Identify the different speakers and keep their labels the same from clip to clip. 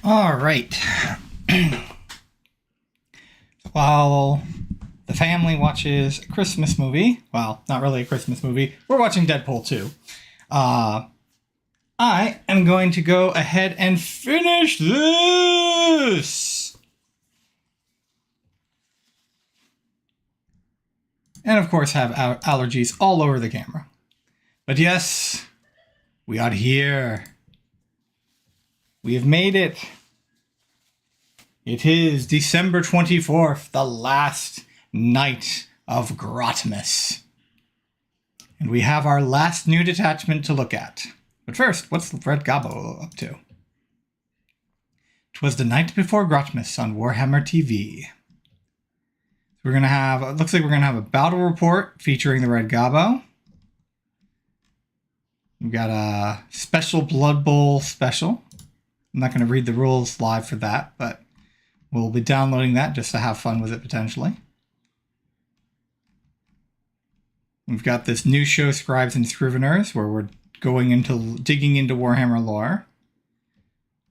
Speaker 1: All right. While the family watches a Christmas movie, well, not really a Christmas movie, we're watching Deadpool 2. I am going to go ahead and finish this. And of course have allergies all over the camera. But yes, we are here. We have made it. It is December 24th, the last night of Grotmas. And we have our last new detachment to look at. But first, what's Red Gobbo up to? 'Twas the night before Grotmas on Warhammer TV. We're going to have, it looks like we're going to have a battle report featuring the Red Gobbo. We've got a special Blood Bowl special. I'm not going to read the rules live for that, but we'll be downloading that just to have fun with it potentially. We've got this new show, Scribes and Scriveners, where we're digging into Warhammer lore.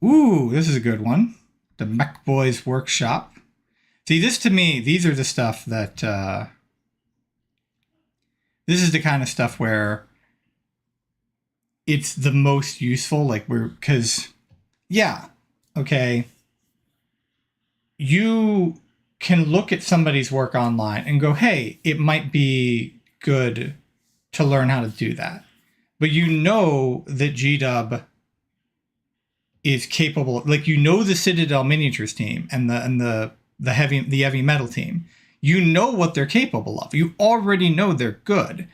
Speaker 1: Ooh, this is a good one. The Mech Boys Workshop. See, this to me, these are the stuff that... this is the kind of stuff where it's the most useful, because... Yeah, okay. You can look at somebody's work online and go, hey, it might be good to learn how to do that. But you know that G-Dub is capable, the Citadel Miniatures team and the heavy metal team. You know what they're capable of. You already know they're good.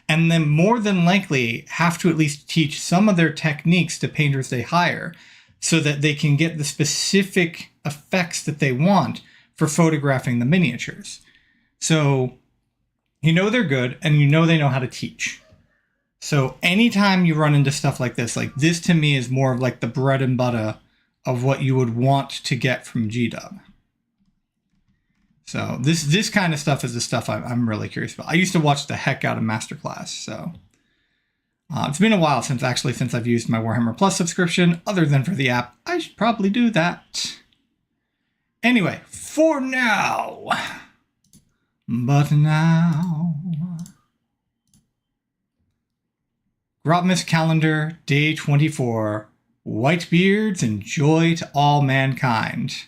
Speaker 1: And then more than likely have to at least teach some of their techniques to painters they hire, so that they can get the specific effects that they want for photographing the miniatures. So you know they're good, and you know they know how to teach. So anytime you run into stuff like this to me is more of like the bread and butter of what you would want to get from G-Dub. So this kind of stuff is the stuff I'm really curious about. I used to watch the heck out of Masterclass, so... it's been a while since I've used my Warhammer Plus subscription, other than for the app. I should probably do that. Anyway, for now. But now. Grotmas calendar, day 24. Whitebeards and joy to all mankind.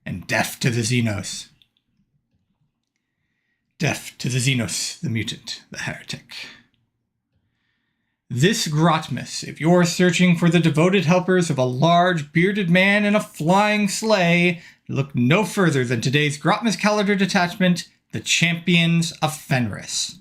Speaker 1: And death to the Xenos. Death to the Xenos, the mutant, the heretic. This Grotmas, if you're searching for the devoted helpers of a large bearded man in a flying sleigh, look no further than today's Grotmas calendar detachment, the Champions of Fenris.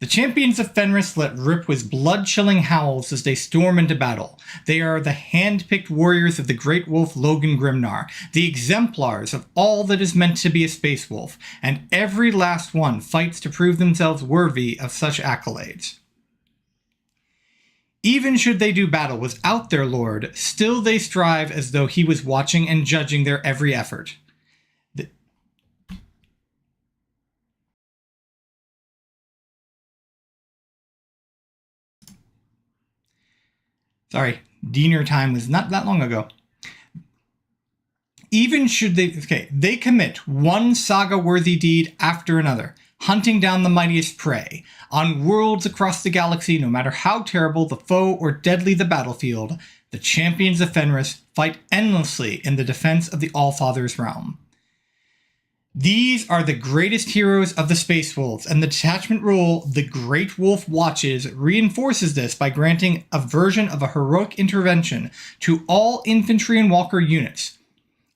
Speaker 1: The Champions of Fenris let rip with blood-chilling howls as they storm into battle. They are the hand-picked warriors of the great wolf Logan Grimnar, the exemplars of all that is meant to be a space wolf, and every last one fights to prove themselves worthy of such accolades. Even should they do battle without their lord, still they strive as though he was watching and judging their every effort. Sorry, dinner time was not that long ago. Even should they commit one saga-worthy deed after another, hunting down the mightiest prey, on worlds across the galaxy, no matter how terrible the foe or deadly the battlefield, the Champions of Fenris fight endlessly in the defense of the Allfather's realm. These are the greatest heroes of the Space Wolves, and the detachment rule, the Great Wolf Watches, reinforces this by granting a version of a heroic intervention to all infantry and walker units.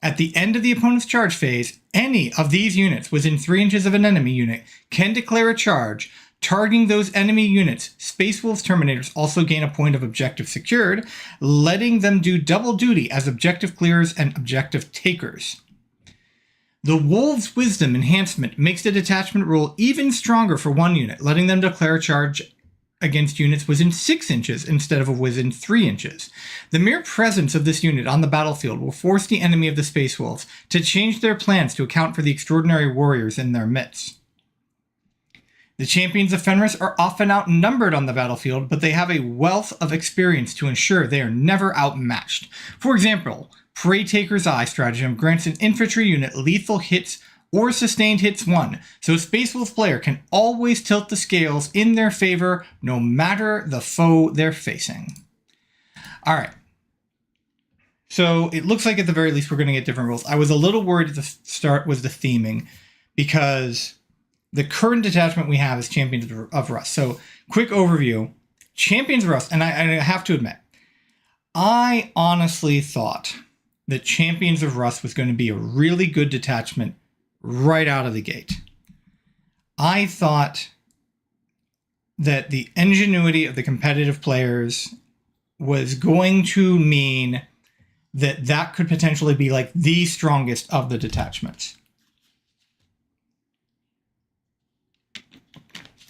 Speaker 1: At the end of the opponent's charge phase, any of these units within 3 inches of an enemy unit can declare a charge. Targeting those enemy units, Space Wolves Terminators also gain a point of objective secured, letting them do double duty as objective clearers and objective takers. The Wolves' Wisdom enhancement makes the detachment rule even stronger for one unit, letting them declare a charge against units within 6 inches instead of within 3 inches. The mere presence of this unit on the battlefield will force the enemy of the Space Wolves to change their plans to account for the extraordinary warriors in their midst. The champions of Fenris are often outnumbered on the battlefield, but they have a wealth of experience to ensure they are never outmatched. For example, Prey Taker's Eye stratagem grants an infantry unit lethal hits or sustained hits 1, so a Space Wolf player can always tilt the scales in their favor no matter the foe they're facing. Alright. So it looks like at the very least we're going to get different rules. I was a little worried at the start was the theming, because the current detachment we have is Champions of Rust. So quick overview. Champions of Rust, and I have to admit, I honestly thought that Champions of Rust was going to be a really good detachment right out of the gate. I thought that the ingenuity of the competitive players was going to mean that that could potentially be like the strongest of the detachments.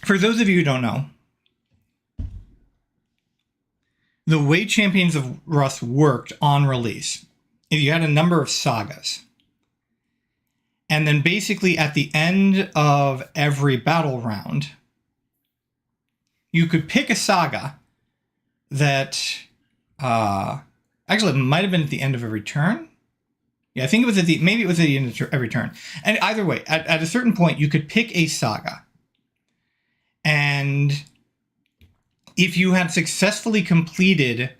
Speaker 1: For those of you who don't know, the way Champions of Rust worked on release is you had a number of sagas. And then basically at the end of every battle round, you could pick a saga that, actually it might have been at the end of every turn. Yeah, I think it was maybe it was at the end of every turn. And either way, at a certain point, you could pick a saga. And if you had successfully completed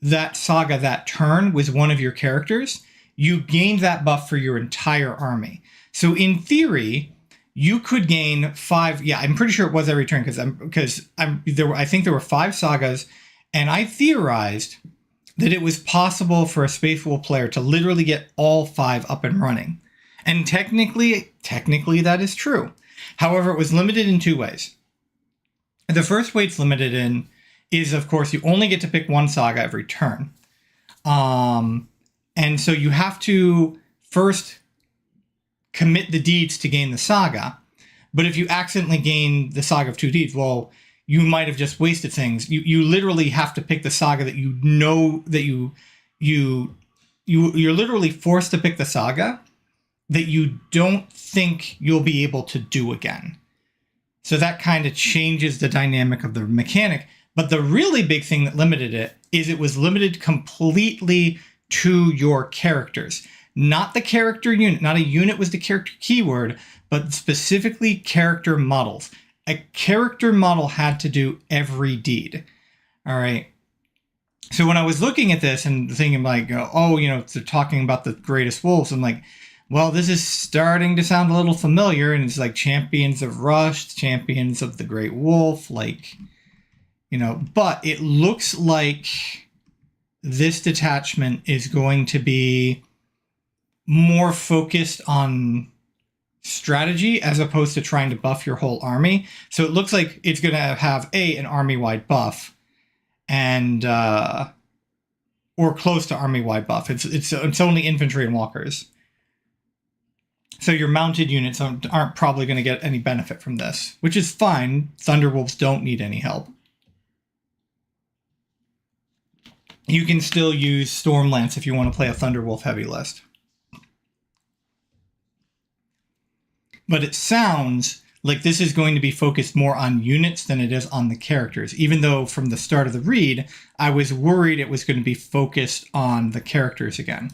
Speaker 1: that saga that turn with one of your characters, you gained that buff for your entire army. So in theory, you could gain 5. Yeah, I'm pretty sure it was every turn I think there were 5 sagas, and I theorized that it was possible for a Space Wolf player to literally get all 5 up and running. And technically that is true. However, it was limited in 2 ways. The first way it's limited in is, of course, you only get to pick 1 saga every turn. And so you have to first commit the deeds to gain the saga. But if you accidentally gain the saga of 2 deeds, well, you might have just wasted things. You literally have to pick the saga that you know that you're literally forced to pick the saga that you don't think you'll be able to do again. So that kind of changes the dynamic of the mechanic. But the really big thing that limited it is it was limited completely to your characters. Not the character unit. Not a unit was the character keyword, but specifically character models. A character model had to do every deed. All right. So when I was looking at this and thinking like, they're talking about the greatest wolves, I'm like, well, this is starting to sound a little familiar, and it's like Champions of Rust, Champions of the Great Wolf, but it looks like this detachment is going to be more focused on strategy as opposed to trying to buff your whole army. So it looks like it's going to have an army-wide buff and or close to army-wide buff. It's only infantry and walkers. So your mounted units aren't probably going to get any benefit from this, which is fine. Thunderwolves don't need any help. You can still use Stormlance if you want to play a Thunderwolf heavy list. But it sounds like this is going to be focused more on units than it is on the characters, even though from the start of the read, I was worried it was going to be focused on the characters again.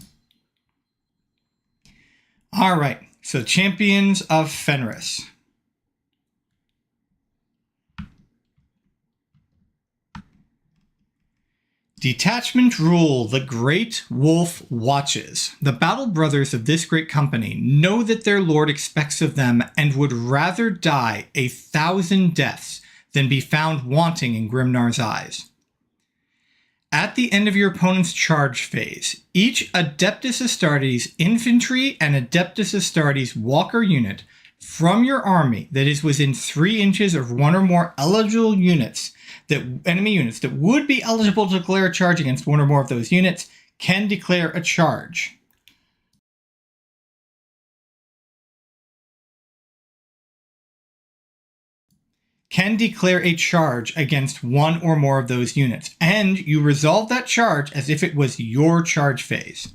Speaker 1: All right. So, Champions of Fenris. Detachment rule, the Great Wolf watches. The battle brothers of this great company know that their lord expects of them and would rather die 1,000 deaths than be found wanting in Grimnar's eyes. At the end of your opponent's charge phase, each Adeptus Astartes infantry and Adeptus Astartes walker unit from your army that is within 3 inches of one or more eligible units, enemy units that would be eligible to declare a charge against one or more of those units, can declare a charge. Can declare a charge against one or more of those units, and you resolve that charge as if it was your charge phase.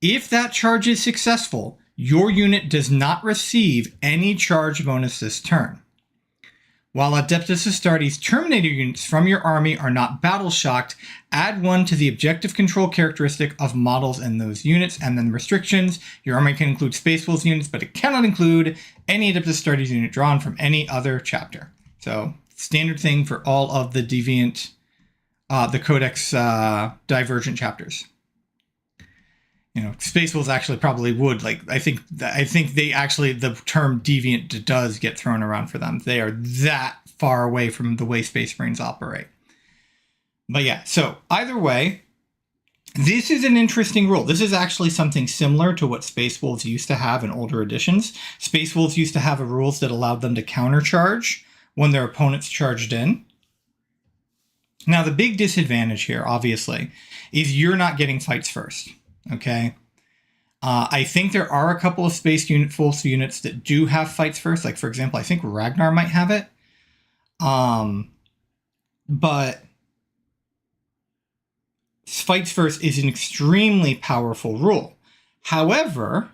Speaker 1: If that charge is successful, your unit does not receive any charge bonus this turn. While Adeptus Astartes Terminator units from your army are not battle-shocked, add 1 to the objective control characteristic of models in those units, and then restrictions. Your army can include Space Wolves units, but it cannot include any Adeptus Astartes unit drawn from any other chapter. So, standard thing for all of the Deviant, the Codex Divergent chapters. Space Wolves actually probably would, I think they actually, the term deviant does get thrown around for them. They are that far away from the way Space Marines operate. But yeah, so either way, this is an interesting rule. This is actually something similar to what Space Wolves used to have in older editions. Space Wolves used to have rules that allowed them to countercharge when their opponents charged in. Now, the big disadvantage here, obviously, is you're not getting fights first. Okay. I think there are a couple of Space Wolves units that do have fights first. Like, for example, I think Ragnar might have it. But fights first is an extremely powerful rule. However,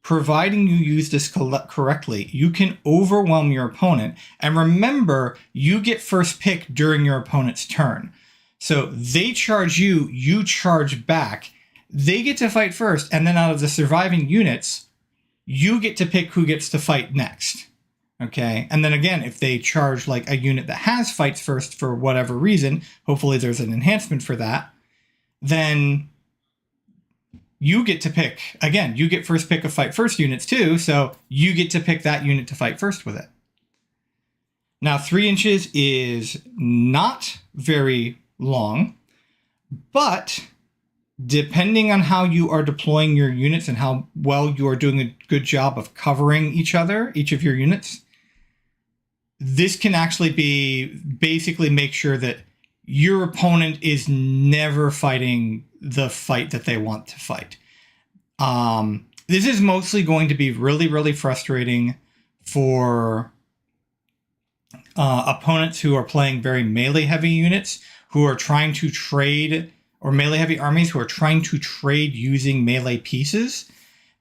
Speaker 1: providing you use this correctly, you can overwhelm your opponent. And remember, you get first pick during your opponent's turn. So they charge you, you charge back. They get to fight first, and then out of the surviving units, you get to pick who gets to fight next. Okay? And then again, if they charge like a unit that has fights first for whatever reason, hopefully there's an enhancement for that, then you get to pick. Again, you get first pick of fight first units too, so you get to pick that unit to fight first with it. Now, 3 inches is not very long, but depending on how you are deploying your units and how well you are doing a good job of covering each of your units, this can actually be basically make sure that your opponent is never fighting the fight that they want to fight. This is mostly going to be really, really frustrating for opponents who are playing very melee heavy units who are trying to trade, or melee heavy armies who are trying to trade using melee pieces,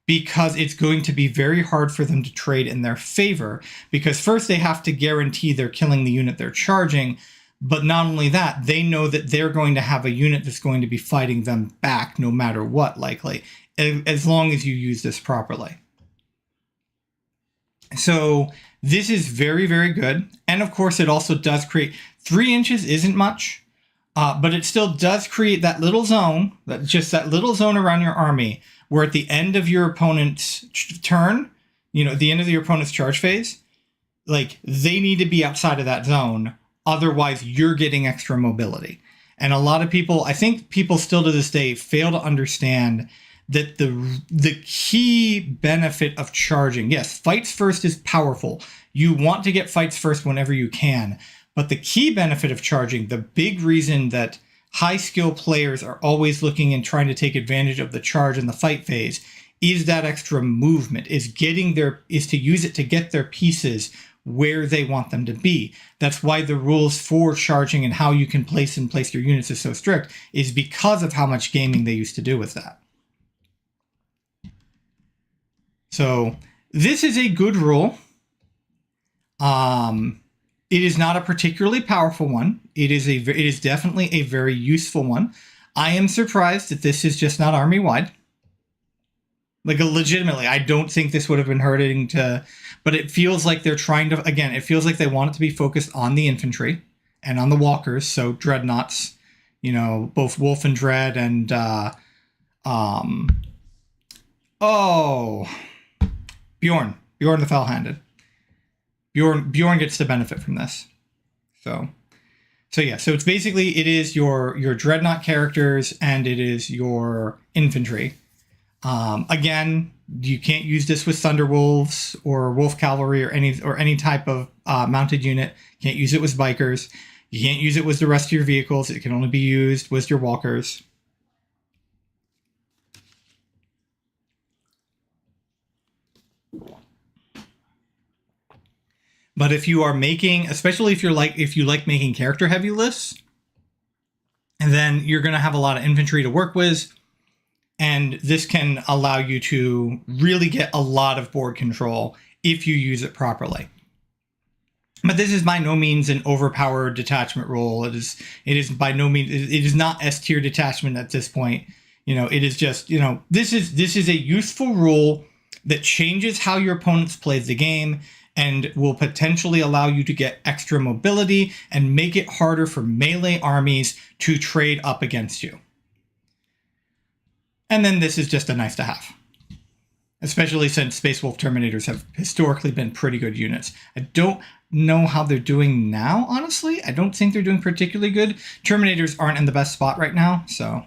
Speaker 1: because it's going to be very hard for them to trade in their favor, because first they have to guarantee they're killing the unit they're charging, but not only that, they know that they're going to have a unit that's going to be fighting them back no matter what, likely, as long as you use this properly. So this is very, very good. And of course, it also does create, 3 inches isn't much, but it still does create that little zone, that little zone around your army, where at the end of your opponent's turn, at the end of your opponent's charge phase, like, they need to be outside of that zone. Otherwise, you're getting extra mobility. And a lot of people, I think people still to this day, fail to understand that the key benefit of charging, yes, fights first is powerful. You want to get fights first whenever you can. But the key benefit of charging, the big reason that high skill players are always looking and trying to take advantage of the charge in the fight phase, is that extra movement, is to use it to get their pieces where they want them to be. That's why the rules for charging and how you can place your units is so strict, is because of how much gaming they used to do with that. So this is a good rule. It is not a particularly powerful one. It is definitely a very useful one. I am surprised that this is just not army-wide. Like, legitimately, I don't think this would have been hurting to, but it feels like they're trying to, again, it feels like they want it to be focused on the infantry and on the walkers, so dreadnoughts, both Wolf and Dread, and, Bjorn the Foul-Handed. Bjorn gets to benefit from this. So yeah, so it's basically, it is your dreadnought characters and it is your infantry. Again, you can't use this with Thunderwolves or Wolf Cavalry or any type of mounted unit. You can't use it with bikers. You can't use it with the rest of your vehicles. It can only be used with your walkers. But if you are making, especially if you like making character heavy lists, and then you're going to have a lot of infantry to work with, and this can allow you to really get a lot of board control if you use it properly. But this is by no means an overpowered detachment role. It is by no means, it is not S tier detachment at this point. It is just, this is a useful rule that changes how your opponents play the game and will potentially allow you to get extra mobility and make it harder for melee armies to trade up against you. And then this is just a nice to have. Especially since Space Wolf Terminators have historically been pretty good units. I don't know how they're doing now, honestly. I don't think they're doing particularly good. Terminators aren't in the best spot right now, so.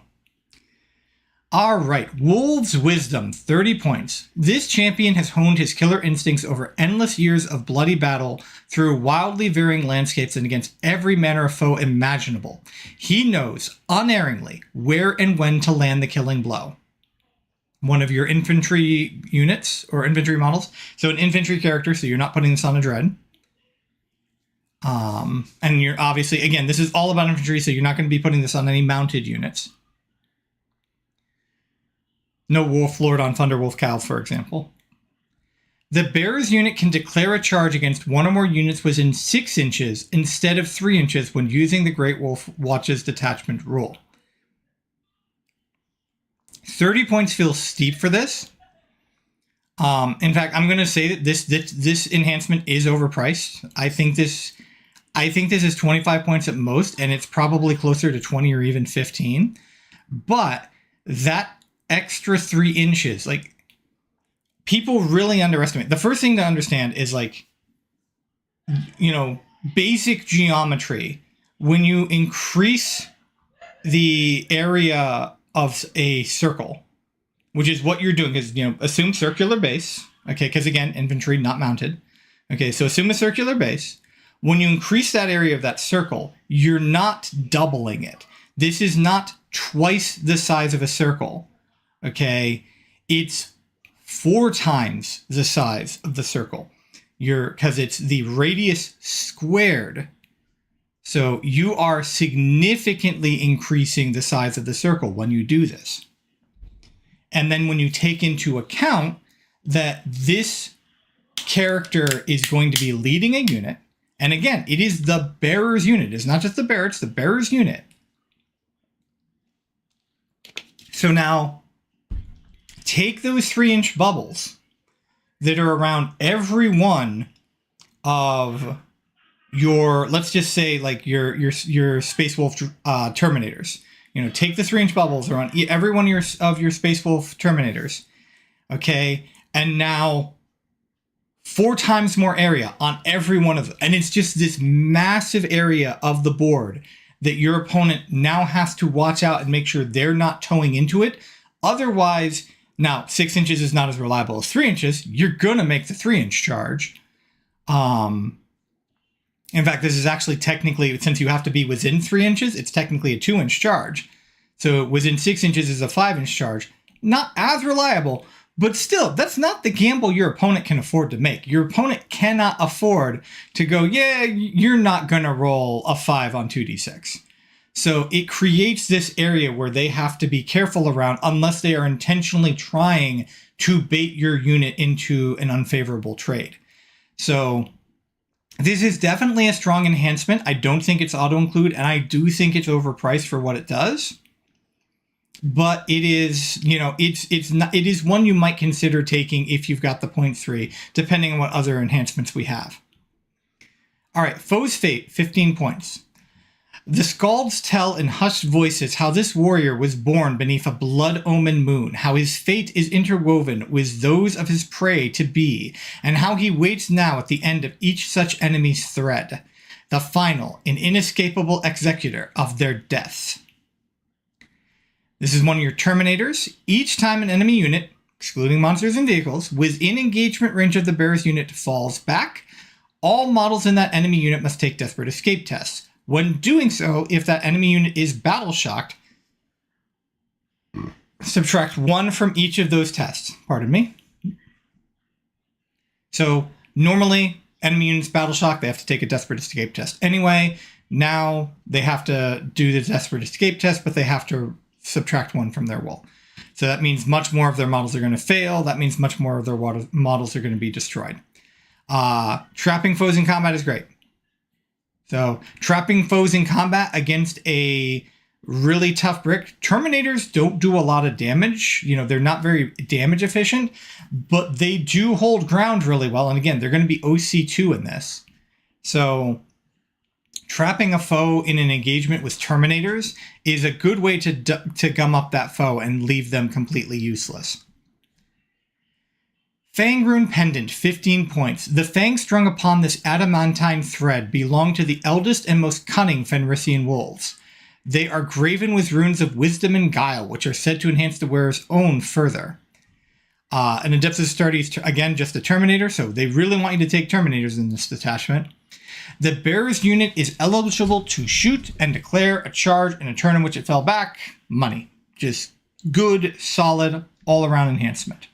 Speaker 1: All right, Wolves Wisdom, 30 points. This champion has honed his killer instincts over endless years of bloody battle through wildly varying landscapes and against every manner of foe imaginable. He knows, unerringly, where and when to land the killing blow. One of your infantry units or infantry models. So an infantry character, so you're not putting this on a dread. And you're obviously, again, this is all about infantry, so you're not going to be putting this on any mounted units. No Wolf Lord on Thunderwolf Cow, for example. The Bearer's unit can declare a charge against one or more units within 6 inches instead of 3 inches when using the Great Wolf Watch's detachment rule. 30 points feels steep for this. In fact, I'm going to say that this enhancement is overpriced. I think this is 25 points at most, and it's probably closer to 20 or even 15. But that extra 3 inches, like, people really underestimate. The first thing to understand is, like, basic geometry. When you increase the area of a circle, which is what you're doing, is, assume circular base. Okay, because again, infantry, not mounted. Okay, so assume a circular base. When you increase that area of that circle, you're not doubling it. This is not twice the size of a circle. Okay, it's 4 times the size of the circle. Because it's the radius squared. So you are significantly increasing the size of the circle when you do this. And then when you take into account that this character is going to be leading a unit, and again, it is the bearer's unit. It's not just the bearer, it's the bearer's unit. So now, take those 3-inch bubbles that are around every one of your, let's just say, like your Space Wolf Terminators. Take the 3-inch bubbles around every one of your Space Wolf Terminators. Okay, and now 4 times more area on every one of them. And it's just this massive area of the board that your opponent now has to watch out and make sure they're not towing into it. Otherwise, now 6 inches is not as reliable as 3 inches. You're going to make the 3-inch charge. In fact, this is actually technically, since you have to be within 3 inches, it's technically a 2-inch charge. So within 6 inches is a 5-inch charge. Not as reliable, but still, that's not the gamble your opponent can afford to make. Your opponent cannot afford to go, yeah, you're not going to roll a 5 on 2d6. So it creates this area where they have to be careful around unless they are intentionally trying to bait your unit into an unfavorable trade. So this is definitely a strong enhancement. I don't think it's auto-include, and I do think it's overpriced for what it does. But it is, it is one you might consider taking if you've got the 0.3, depending on what other enhancements we have. All right, Foe's Fate, 15 points. The Scalds tell in hushed voices how this warrior was born beneath a blood-omened moon, how his fate is interwoven with those of his prey to be, and how he waits now at the end of each such enemy's thread, the final and inescapable executor of their deaths. This is one of your Terminators. Each time an enemy unit, excluding monsters and vehicles, within engagement range of the bearer's unit falls back, all models in that enemy unit must take desperate escape tests. When doing so, if that enemy unit is battle shocked, subtract 1 from each of those tests. Pardon me. So normally, enemy units battle shocked, they have to take a desperate escape test. Anyway, now they have to do the desperate escape test, but they have to subtract 1 from their roll. So that means much more of their models are going to fail. That means much more of their models are going to be destroyed. Trapping foes in combat is great. So trapping foes in combat against a really tough brick. Terminators don't do a lot of damage. They're not very damage efficient, but they do hold ground really well. And again, they're going to be OC2 in this. So trapping a foe in an engagement with Terminators is a good way to gum up that foe and leave them completely useless. Fang Rune Pendant, 15 points. The fangs strung upon this adamantine thread belong to the eldest and most cunning Fenrisian wolves. They are graven with runes of wisdom and guile, which are said to enhance the wearer's own further. An Adeptus Astartes, again, just a Terminator, so they really want you to take Terminators in this detachment. The bearer's unit is eligible to shoot and declare a charge in a turn in which it fell back. Money. Just good, solid, all-around enhancement.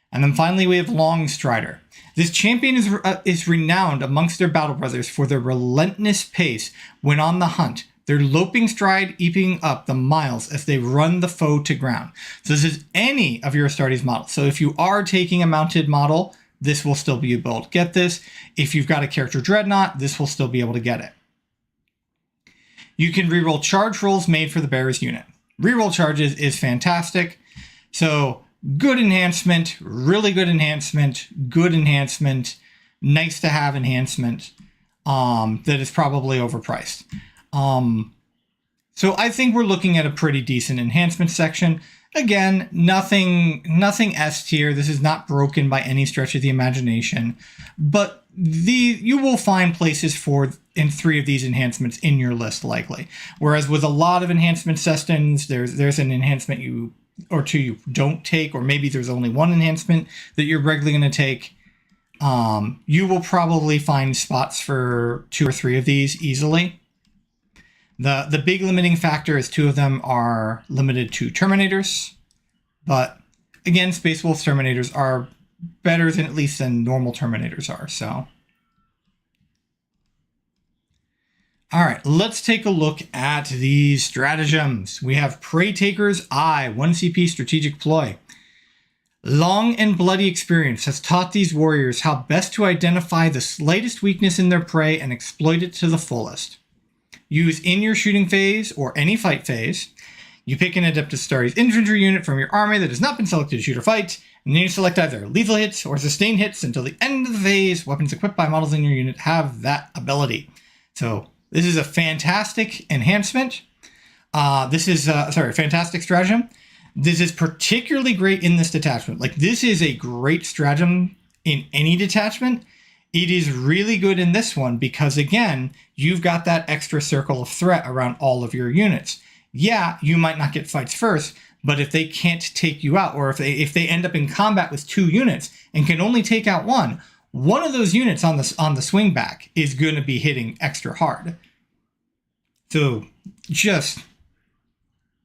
Speaker 1: And then finally, we have Long Strider. This champion is renowned amongst their battle brothers for their relentless pace when on the hunt, their loping stride eating up the miles as they run the foe to ground. So this is any of your Astartes models. So if you are taking a mounted model, this will still be able to get this. If you've got a character Dreadnought, this will still be able to get it. You can reroll charge rolls made for the bearer's unit. Reroll charges is fantastic. So good enhancement, really good enhancement, nice to have enhancement that is probably overpriced. So I think we're looking at a pretty decent enhancement section. Again, nothing S tier. This is not broken by any stretch of the imagination, but you will find places in 3 of these enhancements in your list likely. Whereas with a lot of enhancement sessions, there's an enhancement you don't take, or maybe there's only one enhancement that you're regularly going to take. You will probably find spots for 2 or 3 of these easily. The big limiting factor is 2 of them are limited to Terminators, but again, Space Wolf Terminators are better than normal Terminators are. So, all right, let's take a look at these stratagems. We have Prey Taker's Eye, 1 CP strategic ploy. Long and bloody experience has taught these warriors how best to identify the slightest weakness in their prey and exploit it to the fullest. Use in your shooting phase or any fight phase. You pick an Adeptus Astartes infantry unit from your army that has not been selected to shoot or fight, and then you select either lethal hits or sustained hits until the end of the phase. Weapons equipped by models in your unit have that ability. So this is a fantastic enhancement. Fantastic stratagem. This is particularly great in this detachment. Like, this is a great stratagem in any detachment. It is really good in this one because, again, you've got that extra circle of threat around all of your units. Yeah, you might not get fights first, but if they can't take you out, or if they end up in combat with 2 units and can only take out one of those units on the swing back is going to be hitting extra hard. So, just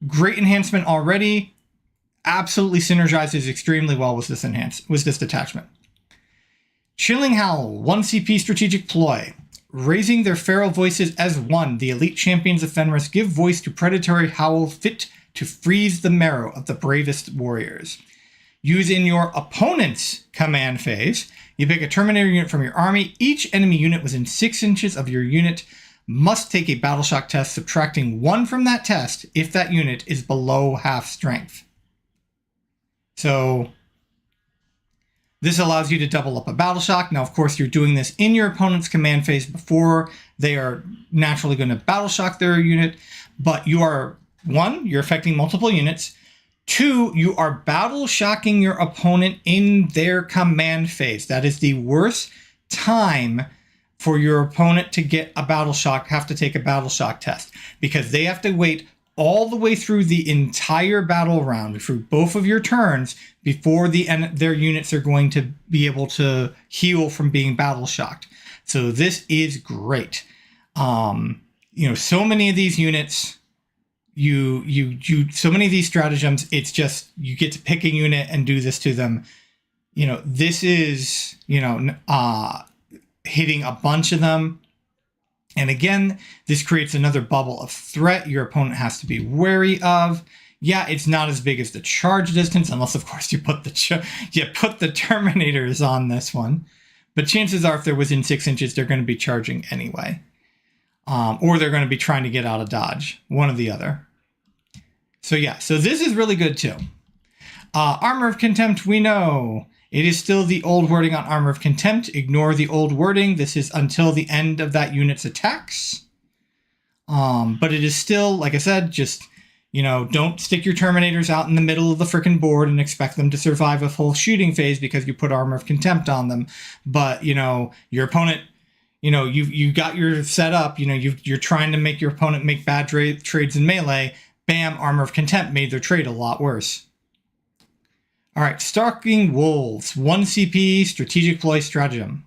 Speaker 1: great enhancement already. Absolutely synergizes extremely well with this detachment. Chilling Howl, 1 CP strategic ploy. Raising their feral voices as one, the elite champions of Fenris give voice to predatory howl fit to freeze the marrow of the bravest warriors. Use in your opponent's command phase. You pick a Terminator unit from your army. Each enemy unit within 6 inches of your unit must take a battle shock test, subtracting 1 from that test if that unit is below half strength. So this allows you to double up a battle shock. Now, of course, you're doing this in your opponent's command phase before they are naturally going to battle shock their unit. But you are, 1, you're affecting multiple units. 2, you are battle shocking your opponent in their command phase. That is the worst time for your opponent to get a battle shock, have to take a battle shock test, because they have to wait all the way through the entire battle round, through both of your turns, before their units are going to be able to heal from being battle shocked. So this is great. So many of these units, so many of these stratagems, it's just, you get to pick a unit and do this to them. This is, hitting a bunch of them. And again, this creates another bubble of threat your opponent has to be wary of. Yeah, it's not as big as the charge distance, unless, of course, you put the Terminators on this one. But chances are, if they're within 6 inches, they're going to be charging anyway. or they're going to be trying to get out of dodge, one or the other. So yeah, so this is really good too. Armor of Contempt, we know. It is still the old wording on Armor of Contempt. Ignore the old wording. This is until the end of that unit's attacks. But it is still, like I said, just, don't stick your Terminators out in the middle of the frickin' board and expect them to survive a full shooting phase because you put Armor of Contempt on them. But, your opponent, you got your setup, you're trying to make your opponent make bad trades in melee. Bam, Armor of Contempt made their trade a lot worse. All right, Stalking Wolves, 1 CP, Strategic Ploy Stratagem.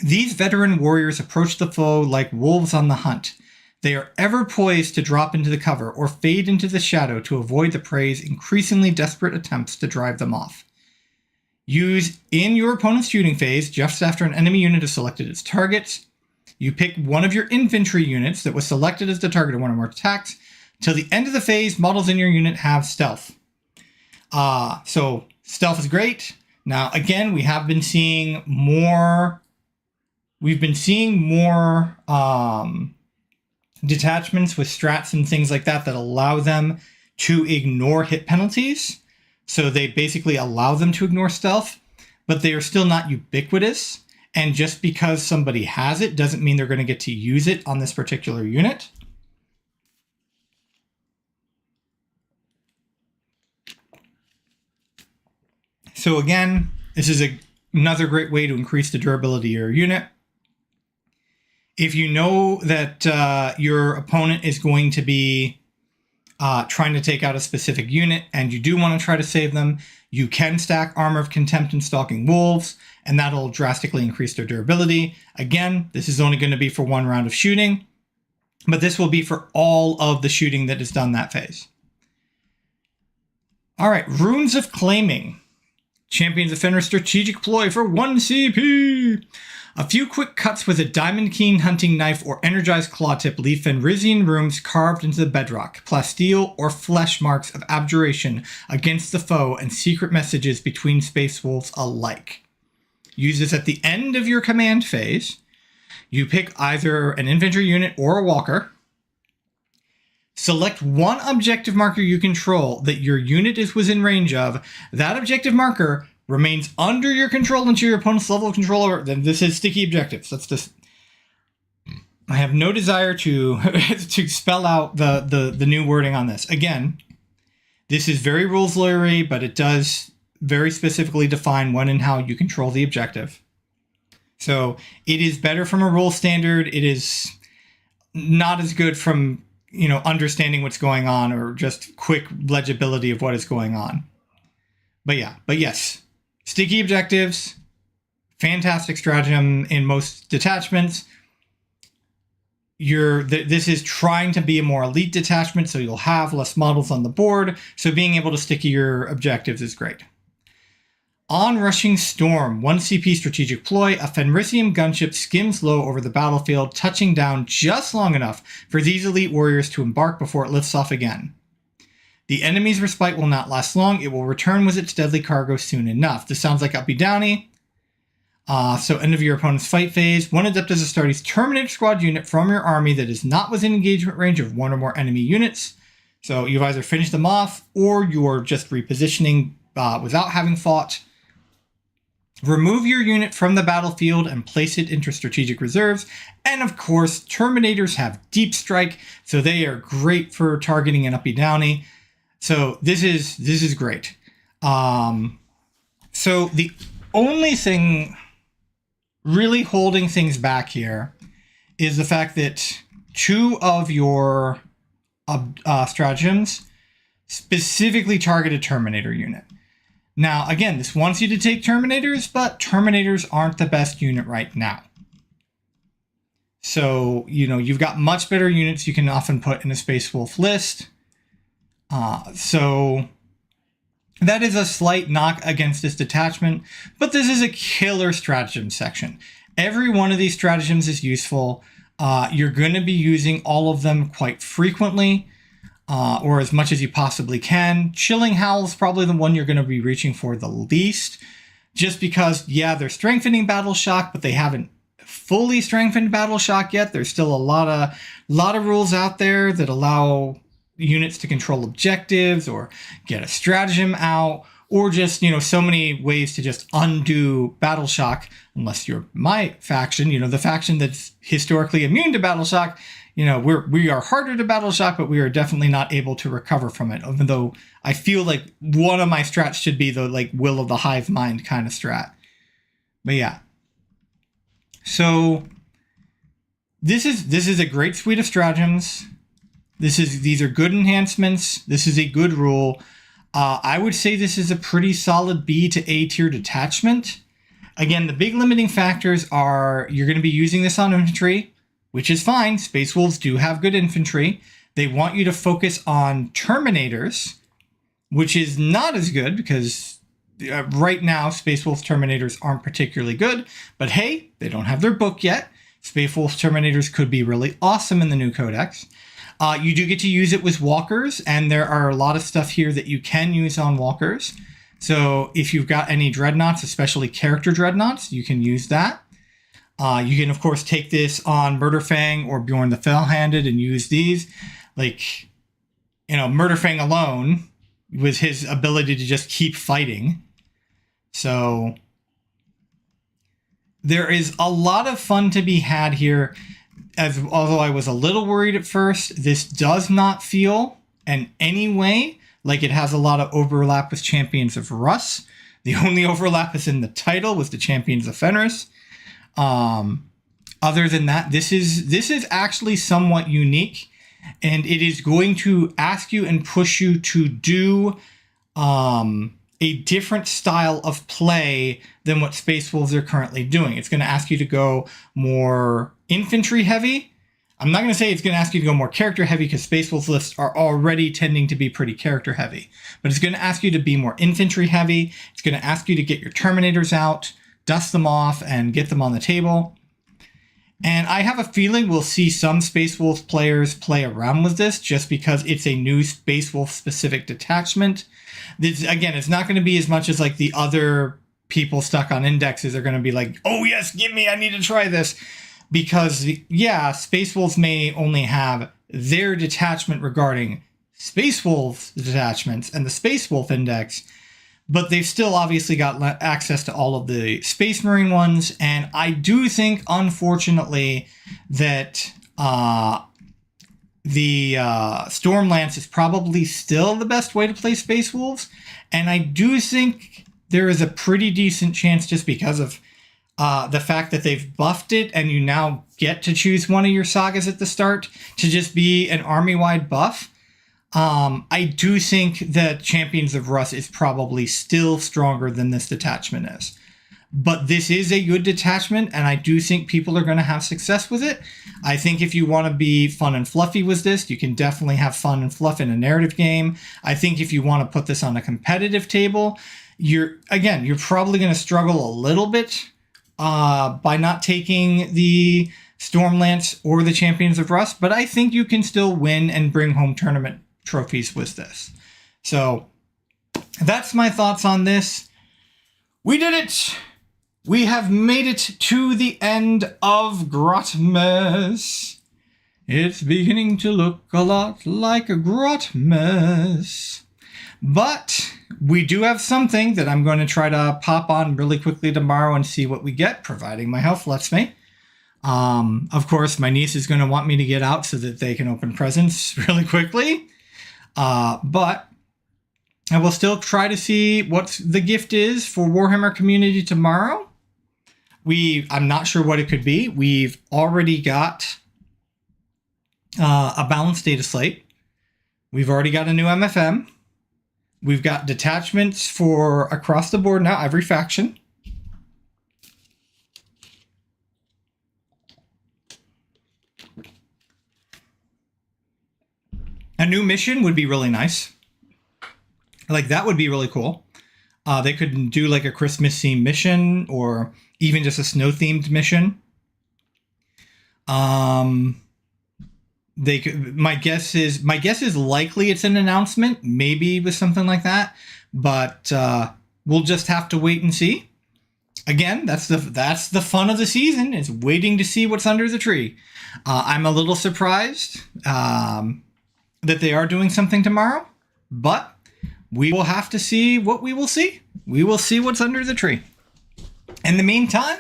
Speaker 1: These veteran warriors approach the foe like wolves on the hunt. They are ever poised to drop into the cover or fade into the shadow to avoid the prey's increasingly desperate attempts to drive them off. Use in your opponent's shooting phase just after an enemy unit is selected as targets. You pick one of your infantry units that was selected as the target of one or more attacks. Till the end of the phase, models in your unit have stealth. So stealth is great. Now, again, we have been seeing more. We've been seeing more detachments with strats and things like that allow them to ignore hit penalties. So they basically allow them to ignore stealth, but they are still not ubiquitous. And just because somebody has it doesn't mean they're going to get to use it on this particular unit. So again, this is another great way to increase the durability of your unit. If you know that your opponent is going to be trying to take out a specific unit and you do want to try to save them, you can stack Armor of Contempt and Stalking Wolves, and that'll drastically increase their durability. Again, this is only going to be for one round of shooting, but this will be for all of the shooting that is done that phase. All right, Runes of Claiming. Champions Offender Strategic Ploy for 1 CP. A few quick cuts with a Diamond Keen hunting knife or energized claw tip leave Fenrisian runes carved into the bedrock, plasteel or flesh marks of abjuration against the foe, and secret messages between Space Wolves alike. Use this at the end of your command phase. You pick either an infantry unit or a walker. Select one objective marker you control that your unit is within range of. That objective marker remains under your control until your opponent's level of control over. Then this is sticky objectives. That's this. I have no desire to to spell out the new wording on this. Again, this is very rules lawyery, but it does very specifically define when and how you control the objective. So it is better from a rule standard. It is not as good from understanding what's going on or just quick legibility of what is going on. But yes, sticky objectives, fantastic stratagem in most detachments. This is trying to be a more elite detachment, so you'll have less models on the board. So being able to sticky your objectives is great. Onrushing Storm, 1 CP strategic ploy. A Fenrisian gunship skims low over the battlefield, touching down just long enough for these elite warriors to embark before it lifts off again. The enemy's respite will not last long. It will return with its deadly cargo soon enough. This sounds like Uppy Downy. So end of your opponent's fight phase. One Adeptus Astartes Terminator Squad unit from your army that is not within engagement range of one or more enemy units. So you've either finished them off or you're just repositioning without having fought. Remove your unit from the battlefield and place it into strategic reserves. And of course, Terminators have Deep Strike, so they are great for targeting an Uppy Downy. So this is great. So the only thing really holding things back here is the fact that two of your stratagems specifically target a Terminator unit. Now, again, this wants you to take Terminators, but Terminators aren't the best unit right now. So, you've got much better units you can often put in a Space Wolf list. So that is a slight knock against this detachment, but this is a killer stratagem section. Every one of these stratagems is useful. You're going to be using all of them quite frequently. Or as much as you possibly can. Chilling Howl is probably the one you're going to be reaching for the least, just because, they're strengthening Battle Shock, but they haven't fully strengthened battle shock yet. There's still a lot of rules out there that allow units to control objectives or get a stratagem out, or just, so many ways to just undo battle shock, unless you're my faction, the faction that's historically immune to battle shock. We are harder to battle shock, but we are definitely not able to recover from it. Even though I feel like one of my strats should be the will of the hive mind kind of strat. But yeah. So this is a great suite of stratagems. These are good enhancements. This is a good rule. I would say this is a pretty solid B to A tier detachment. Again, the big limiting factors are you're going to be using this on infantry, which is fine. Space Wolves do have good infantry. They want you to focus on Terminators, which is not as good because right now Space Wolves Terminators aren't particularly good. But hey, they don't have their book yet. Space Wolves Terminators could be really awesome in the new codex. You do get to use it with walkers, and there are a lot of stuff here that you can use on walkers. So if you've got any dreadnoughts, especially character dreadnoughts, you can use that. You can, of course, take this on Murderfang or Bjorn the Fell-Handed and use these. Murderfang alone, with his ability to just keep fighting. So there is a lot of fun to be had here. Although I was a little worried at first, this does not feel in any way like it has a lot of overlap with Champions of Russ. The only overlap is in the title with the Champions of Fenris. Other than that, this is actually somewhat unique, and it is going to ask you and push you to do a different style of play than what Space Wolves are currently doing. It's going to ask you to go more infantry heavy. I'm not going to say it's going to ask you to go more character heavy because Space Wolves lists are already tending to be pretty character heavy. But it's going to ask you to be more infantry heavy. It's going to ask you to get your Terminators out, dust them off, and get them on the table. And I have a feeling we'll see some Space Wolves players play around with this just because it's a new Space Wolf specific detachment. Again, it's not going to be as much as like the other people stuck on indexes are going to be like, oh yes, give me, I need to try this. Because, yeah, Space Wolves may only have their detachment regarding Space Wolves detachments and the Space Wolf index, but they've still obviously got access to all of the Space Marine ones. And I do think, unfortunately, that the Stormlance is probably still the best way to play Space Wolves. And I do think there is a pretty decent chance, just because of the fact that they've buffed it and you now get to choose one of your sagas at the start to just be an army-wide buff. I do think that Champions of Russ is probably still stronger than this detachment is. But this is a good detachment, and I do think people are going to have success with it. I think if you want to be fun and fluffy with this, you can definitely have fun and fluff in a narrative game. I think if you want to put this on a competitive table, you're probably going to struggle a little bit by not taking the Stormlance or the Champions of Rust, but I think you can still win and bring home tournament trophies with this. So that's my thoughts on this. We did it! We have made it to the end of Grotmas. It's beginning to look a lot like a Grotmas. But we do have something that I'm going to try to pop on really quickly tomorrow and see what we get, providing my health lets me. Of course, my niece is going to want me to get out so that they can open presents really quickly. But I will still try to see what the gift is for Warhammer Community tomorrow. I'm not sure what it could be. We've already got a balanced data slate. We've already got a new MFM. We've got detachments for across the board now, every faction. A new mission would be really nice. Like, that would be really cool. They could do like a Christmas themed mission or even just a snow themed mission. They could, my guess is likely it's an announcement, maybe with something like that, but we'll just have to wait and see. again, that's the fun of the season, is waiting to see what's under the tree. I'm a little surprised that they are doing something tomorrow, but we will have to see what we will see. We will see what's under the tree. In the meantime,